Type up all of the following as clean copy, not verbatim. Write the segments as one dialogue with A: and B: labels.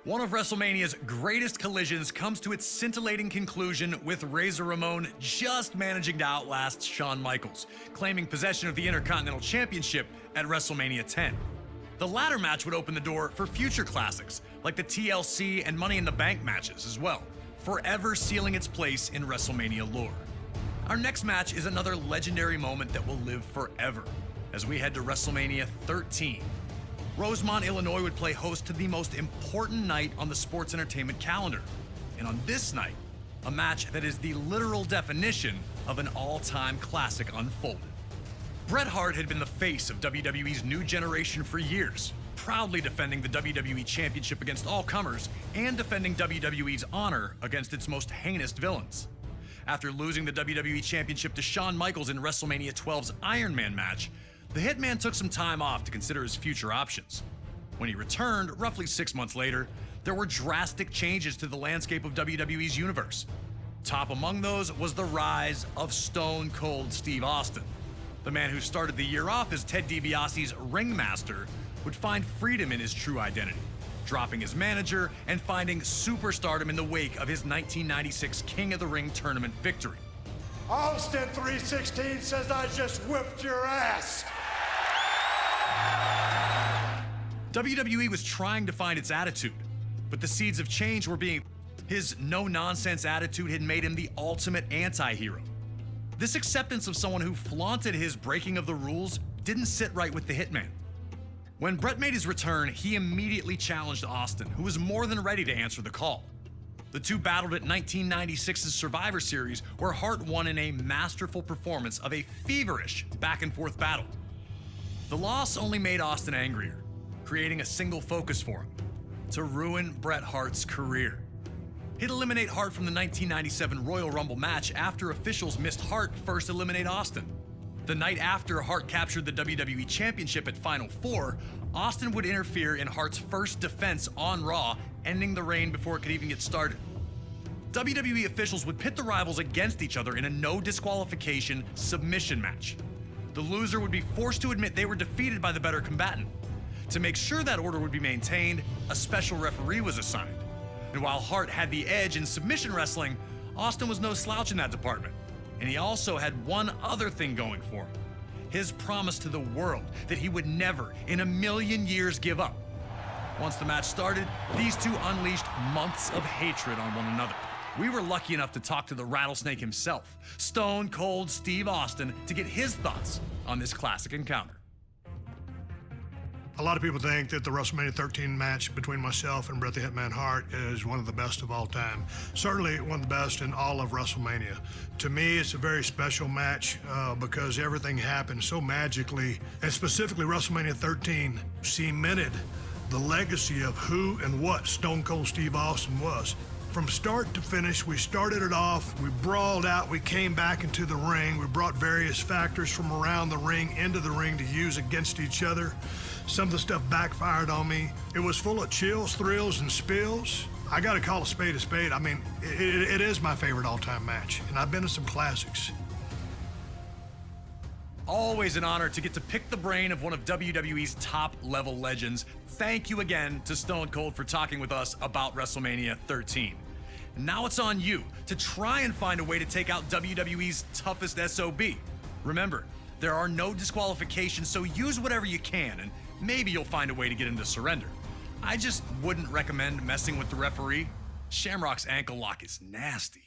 A: One of WrestleMania's greatest collisions comes to its scintillating conclusion with Razor Ramon just managing to outlast Shawn Michaels, claiming possession of the Intercontinental Championship at WrestleMania 10. The latter match would open the door for future classics, like the TLC and Money in the Bank matches as well, forever sealing its place in WrestleMania lore. Our next match is another legendary moment that will live forever, as we head to WrestleMania 13. Rosemont, Illinois would play host to the most important night on the sports entertainment calendar. And on this night, a match that is the literal definition of an all-time classic unfolded. Bret Hart had been the face of WWE's new generation for years, proudly defending the WWE Championship against all comers and defending WWE's honor against its most heinous villains. After losing the WWE Championship to Shawn Michaels in WrestleMania 12's Iron Man match, the Hitman took some time off to consider his future options. When he returned, roughly 6 months later, there were drastic changes to the landscape of WWE's universe. Top among those was the rise of Stone Cold Steve Austin. The man who started the year off as Ted DiBiase's ringmaster would find freedom in his true identity, dropping his manager and finding superstardom in the wake of his 1996 King of the Ring tournament victory.
B: Austin 316 says I just whipped your ass.
A: WWE was trying to find its attitude, but the seeds of change were being. His no-nonsense attitude had made him the ultimate anti-hero. This acceptance of someone who flaunted his breaking of the rules didn't sit right with the Hitman. When Bret made his return, he immediately challenged Austin, who was more than ready to answer the call. The two battled at 1996's Survivor Series, where Hart won in a masterful performance of a feverish back-and-forth battle. The loss only made Austin angrier, creating a single focus for him: to ruin Bret Hart's career. He'd eliminate Hart from the 1997 Royal Rumble match after officials missed Hart first eliminate Austin. The night after Hart captured the WWE Championship at Final Four, Austin would interfere in Hart's first defense on Raw, ending the reign before it could even get started. WWE officials would pit the rivals against each other in a no disqualification submission match. The loser would be forced to admit they were defeated by the better combatant. To make sure that order would be maintained, a special referee was assigned. And while Hart had the edge in submission wrestling, Austin was no slouch in that department. And he also had one other thing going for him: his promise to the world that he would never in a million years give up. Once the match started, these two unleashed months of hatred on one another. We were lucky enough to talk to the Rattlesnake himself, Stone Cold Steve Austin, to get his thoughts on this classic encounter.
B: A lot of people think that the WrestleMania 13 match between myself and Bret the Hitman Hart is one of the best of all time. Certainly one of the best in all of WrestleMania. To me, it's a very special match because everything happened so magically, and specifically WrestleMania 13 cemented the legacy of who and what Stone Cold Steve Austin was. From start to finish, we started it off, we brawled out, we came back into the ring, we brought various factors from around the ring into the ring to use against each other. Some of the stuff backfired on me. It was full of chills, thrills, and spills. I gotta call a spade a spade. I mean, it is my favorite all-time match, and I've been to some classics.
A: Always an honor to get to pick the brain of one of WWE's top-level legends. Thank you again to Stone Cold for talking with us about WrestleMania 13. Now it's on you to try and find a way to take out WWE's toughest SOB. Remember, there are no disqualifications, so use whatever you can, and maybe you'll find a way to get him to surrender. I just wouldn't recommend messing with the referee. Shamrock's ankle lock is nasty.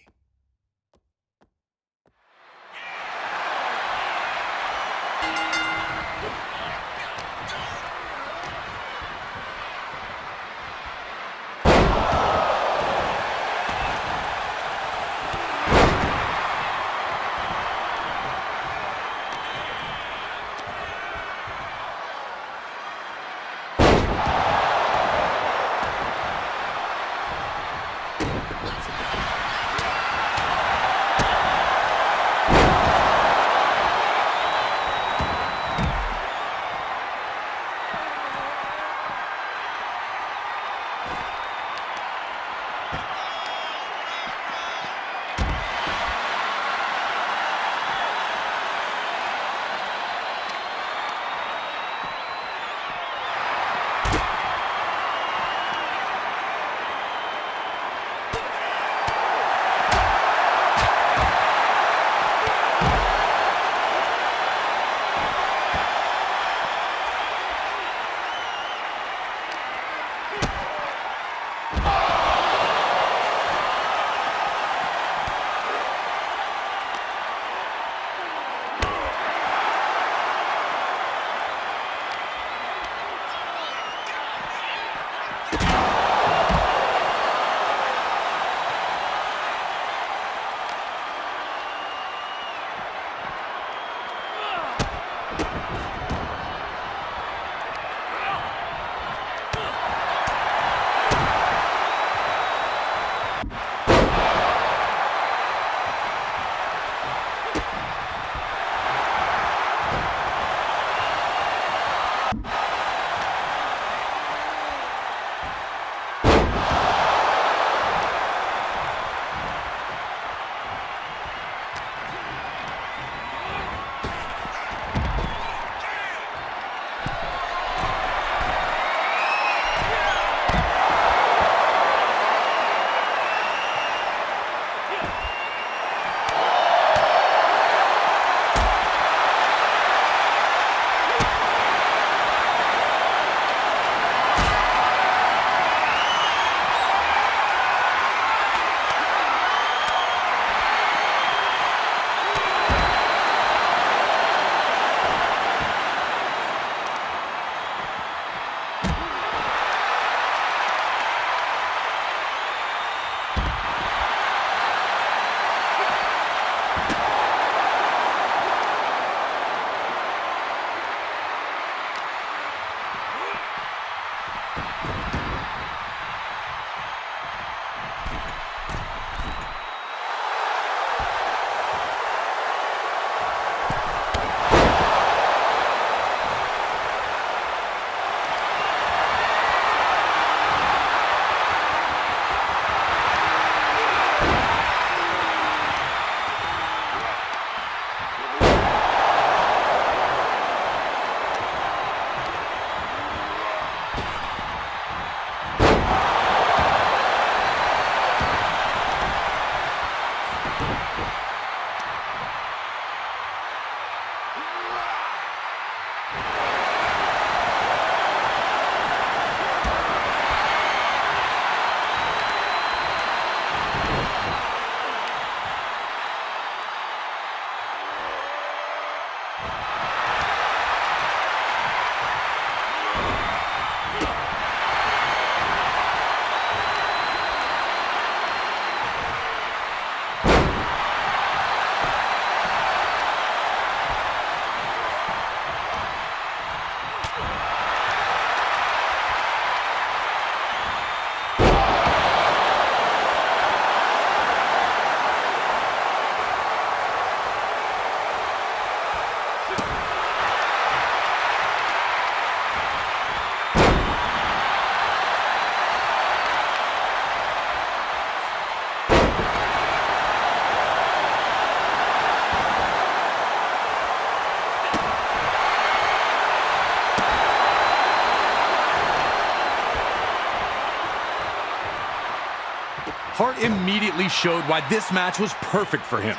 C: Hart immediately showed why this match was perfect for him.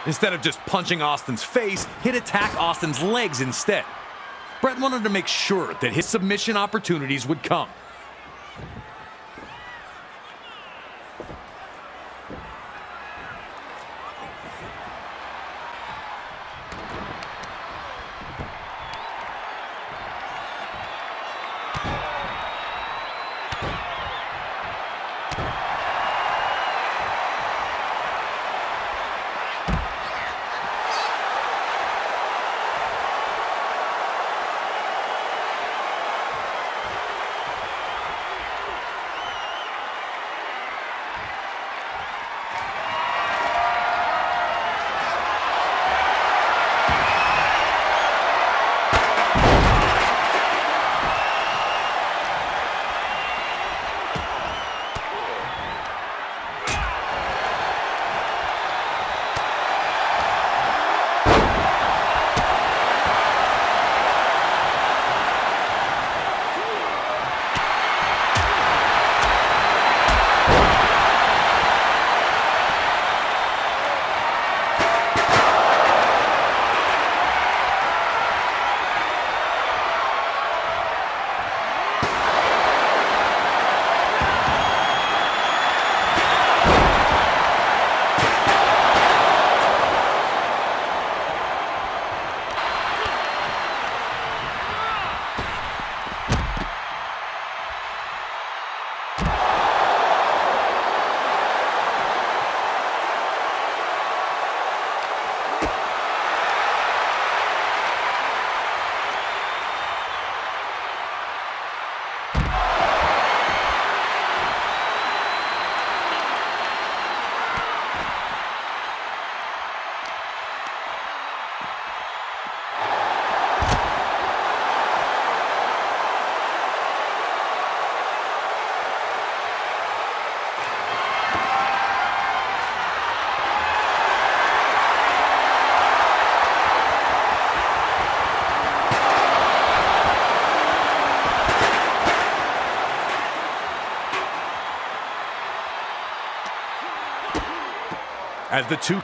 C: Instead of just punching Austin's face, he'd attack Austin's legs instead. Bret wanted to make sure that his submission opportunities would come. As the two